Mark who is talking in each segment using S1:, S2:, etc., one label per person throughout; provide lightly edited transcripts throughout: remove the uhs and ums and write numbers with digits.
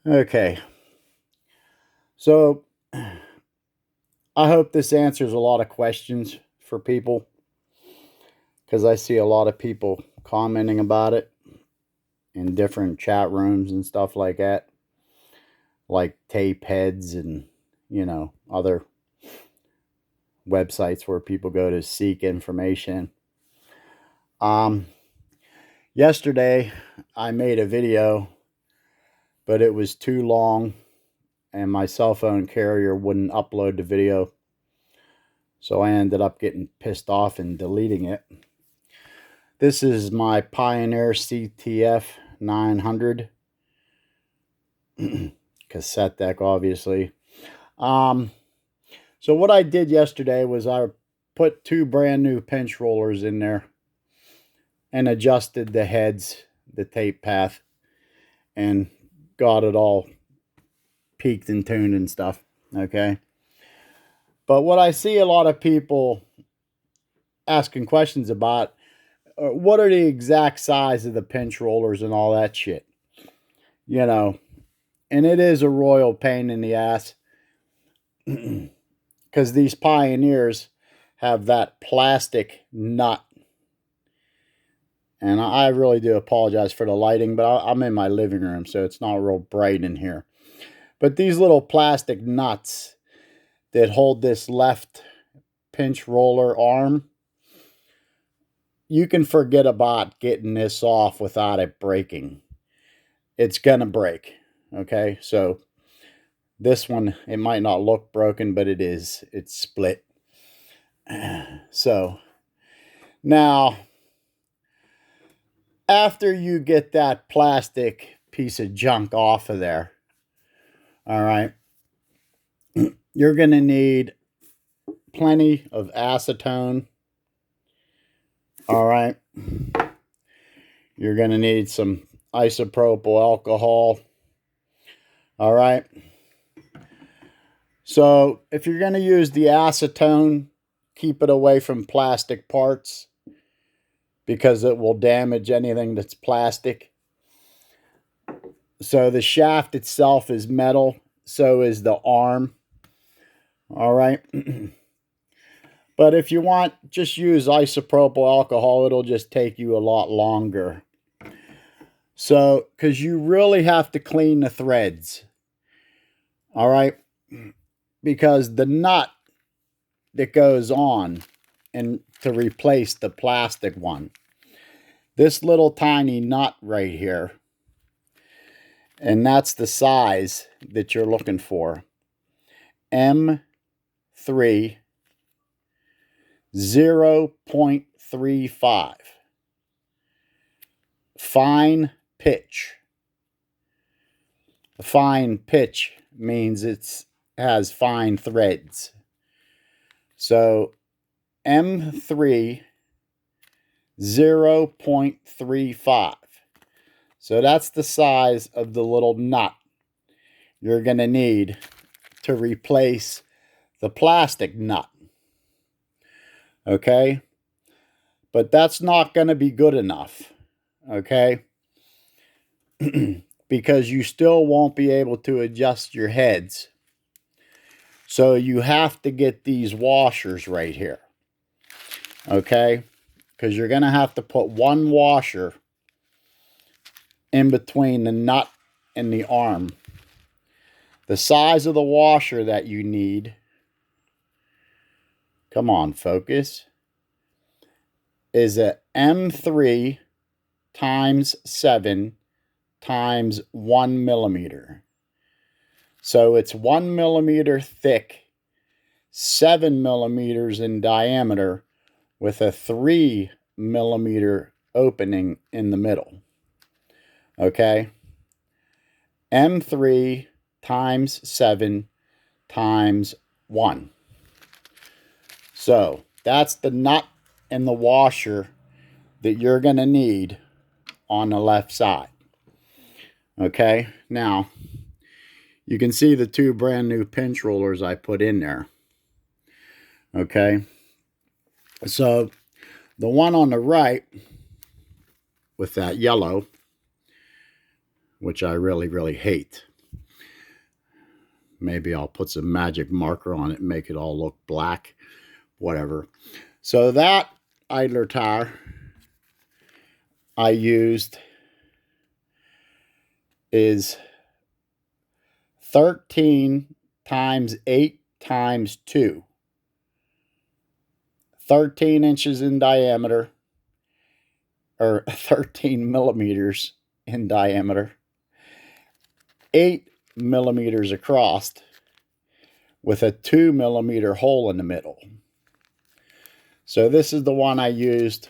S1: Okay, so I hope this answers a lot of questions for people because I see a lot of people commenting about it in different chat rooms and stuff like that, like tape heads and other websites where people go to seek information. Um, Yesterday I made a video, but it was too long and my cell phone carrier wouldn't upload the video. So I ended up getting pissed off and deleting it. This is my Pioneer CT-F900 cassette deck, obviously. So what I did yesterday was I put two brand new pinch rollers in there and adjusted the heads, the tape path, and got it all peaked and tuned and stuff. Okay. But what I see a lot of people asking questions about, what are the exact size of the pinch rollers and all that shit? And it is a royal pain in the ass because these Pioneers have that plastic nut. And I really do apologize for the lighting, but I'm in my living room, so it's not real bright in here. But these little plastic nuts that hold this left pinch roller arm, you can forget about getting this off without it breaking. It's gonna break. Okay, so this one, it might not look broken, but it is. It's split. So now, after you get that plastic piece of junk off of there, all right, you're gonna need plenty of acetone. All right, you're gonna need some isopropyl alcohol. All right. So if you're going to use the acetone, keep it away from plastic parts because it will damage anything that's plastic. So the shaft itself is metal, so is the arm. All right. But if you want, just use isopropyl alcohol. It'll just take you a lot longer. So, because you really have to clean the threads. All right. Because the nut that goes on and to replace the plastic one, this little tiny nut right here, and that's the size that you're looking for, M3 0.35 fine pitch. Fine pitch means it has fine threads. So M3 0.35. So that's the size of the little nut you're going to need to replace the plastic nut. Okay? But that's not going to be good enough. Okay? Because you still won't be able to adjust your heads. So you have to get these washers right here. Okay? Because you're going to have to put one washer in between the nut and the arm. The size of the washer that you need, come on, focus, is a M3 times 7 times 1 millimeter. So it's 1 millimeter thick, 7 millimeters in diameter, with a 3 millimeter opening in the middle. Okay? M3 times 7 times 1. So that's the nut and the washer that you're going to need on the left side. Okay? Now, you can see the two brand new pinch rollers I put in there. Okay? So the one on the right with that yellow, which I really, really hate. Maybe I'll put some magic marker on it and make it all look black. Whatever. So that idler tire I used is 13 times 8 times 2. 13 inches in diameter, or 13 millimeters in diameter, 8 millimeters across, with a 2 millimeter hole in the middle. So this is the one I used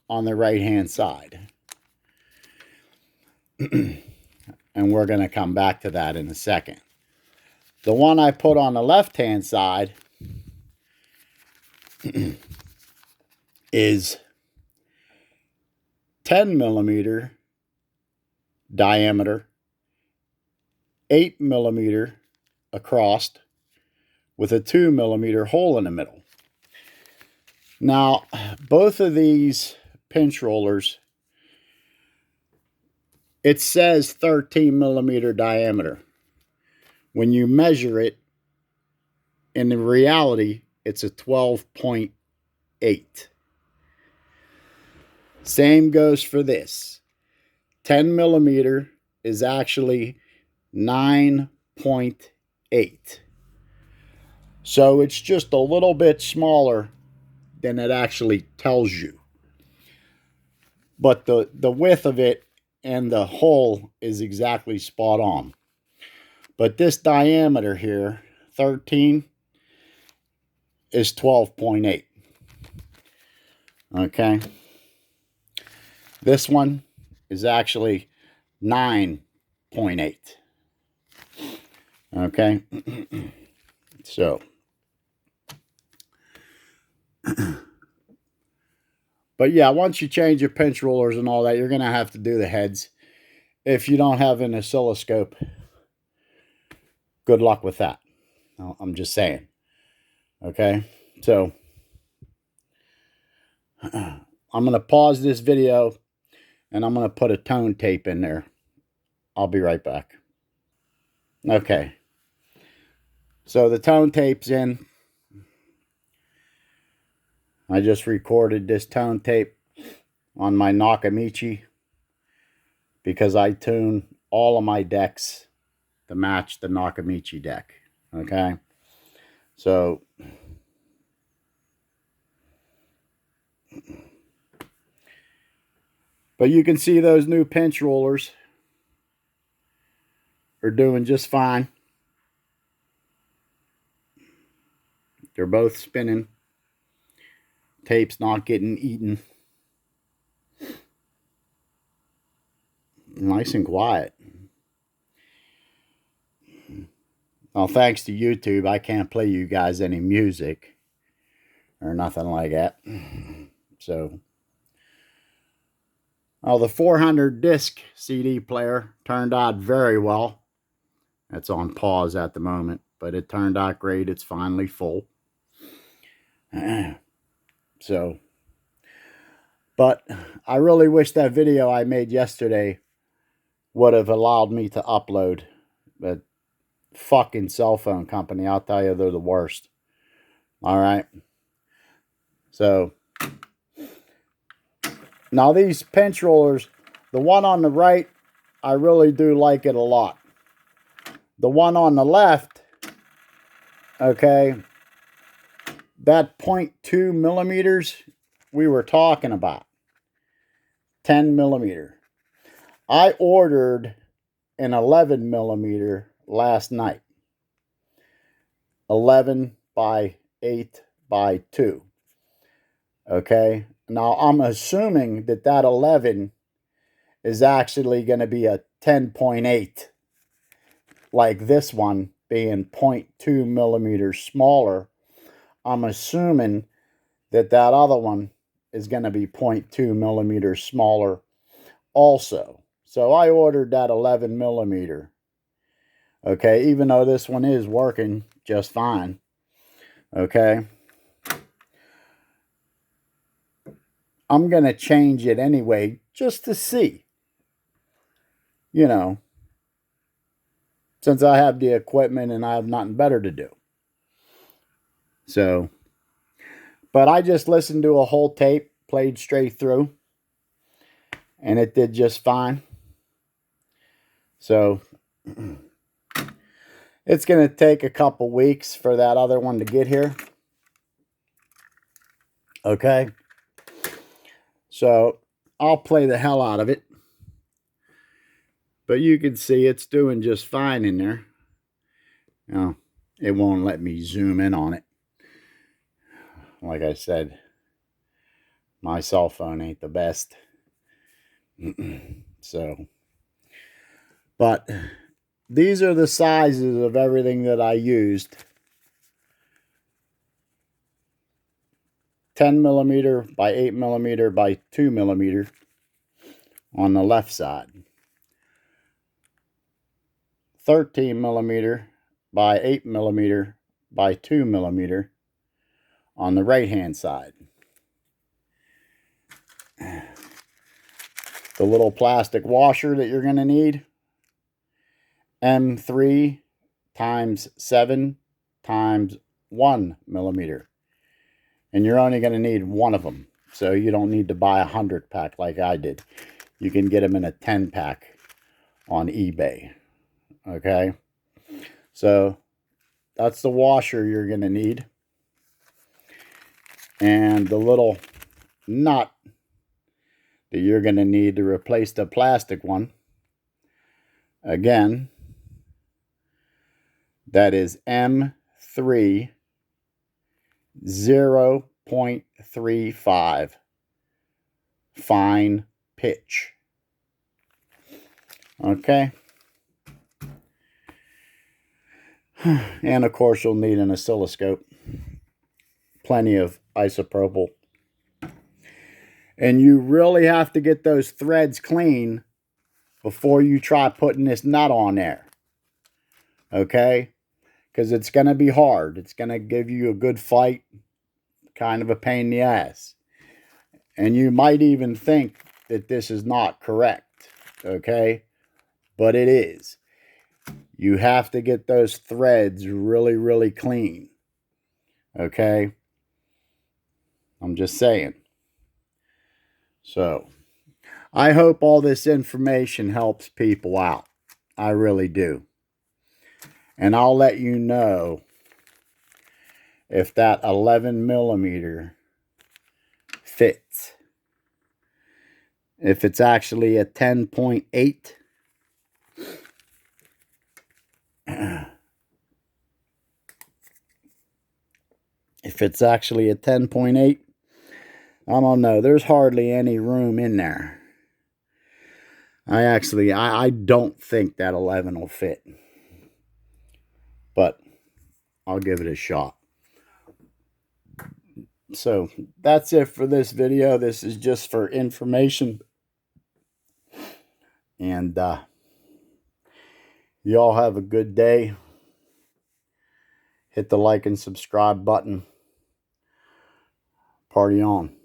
S1: on the right hand side. And we're going to come back to that in a second. The one I put on the left hand side is 10 millimeter diameter, 8 millimeter across, with a 2 millimeter hole in the middle. Now, both of these pinch rollers, it says 13 millimeter diameter. When you measure it, in the reality, it's a 12.8. Same goes for this. 10 millimeter is actually 9.8. So it's just a little bit smaller than it actually tells you. But the width of it and the hole is exactly spot on. But this diameter here, 13, is 12.8. Okay. This one is actually 9.8. Okay. So. But yeah, once you change your pinch rollers and all that, you're going to have to do the heads. If you don't have an oscilloscope, good luck with that. I'm just saying. Okay. So I'm going to pause this video and I'm going to put a tone tape in there. I'll be right back. Okay. So the tone tape's in. I just recorded this tone tape on my Nakamichi because I tune all of my decks to match the Nakamichi deck. Okay. So but you can see those new pinch rollers are doing just fine. They're both spinning. Tape's not getting eaten. Nice and quiet. Well, thanks to YouTube, I can't play you guys any music or nothing like that. So, the 400 disc CD player turned out very well. It's on pause at the moment, but it turned out great. It's finally full. So, but I really wish that video I made yesterday would have allowed me to upload. But fucking cell phone company, I'll tell you, they're the worst. All right. So, now these pinch rollers, the one on the right, I really do like it a lot. The one on the left, okay, that 0.2 millimeters we were talking about, 10 millimeter. I ordered an 11 millimeter last night. 11 by 8 by 2. Okay. Now I'm assuming that 11 is actually going to be a 10.8. Like this one being 0.2 millimeters smaller. I'm assuming that other one is going to be 0.2 millimeters smaller also. So I ordered that 11 millimeter. Okay, even though this one is working just fine. Okay. I'm going to change it anyway just to see. You know. since I have the equipment and I have nothing better to do. So, but I just listened to a whole tape, played straight through, and it did just fine. So, it's going to take a couple weeks for that other one to get here. Okay. So, I'll play the hell out of it. But you can see it's doing just fine in there. Now, it won't let me zoom in on it. Like I said, my cell phone ain't the best. So, but these are the sizes of everything that I used. 10 millimeter by 8 millimeter by 2 millimeter on the left side. 13 millimeter by 8 millimeter by 2 millimeter on the right hand side. The little plastic washer that you're going to need, M3 times 7 times 1 millimeter. And you're only going to need one of them. So you don't need to buy a 100-pack like I did. You can get them in a 10-pack on eBay. Okay? So that's the washer you're going to need. And the little nut that you're going to need to replace the plastic one. Again, that is M3 0.35 fine pitch. Okay. And of course you'll need an oscilloscope. Plenty of isopropyl. And you really have to get those threads clean before you try putting this nut on there. Okay? Because it's going to be hard. It's going to give you a good fight. Kind of a pain in the ass. And you might even think that this is not correct. Okay? But it is. You have to get those threads really, really clean. Okay? I'm just saying. So, I hope all this information helps people out. I really do. And I'll let you know if that 11 millimeter fits. If it's actually a 10.8. If it's actually a 10.8, I don't know. There's hardly any room in there. I don't think that 11 will fit. But I'll give it a shot. So that's it for this video. This is just for information. And you all have a good day. Hit the like and subscribe button. Party on.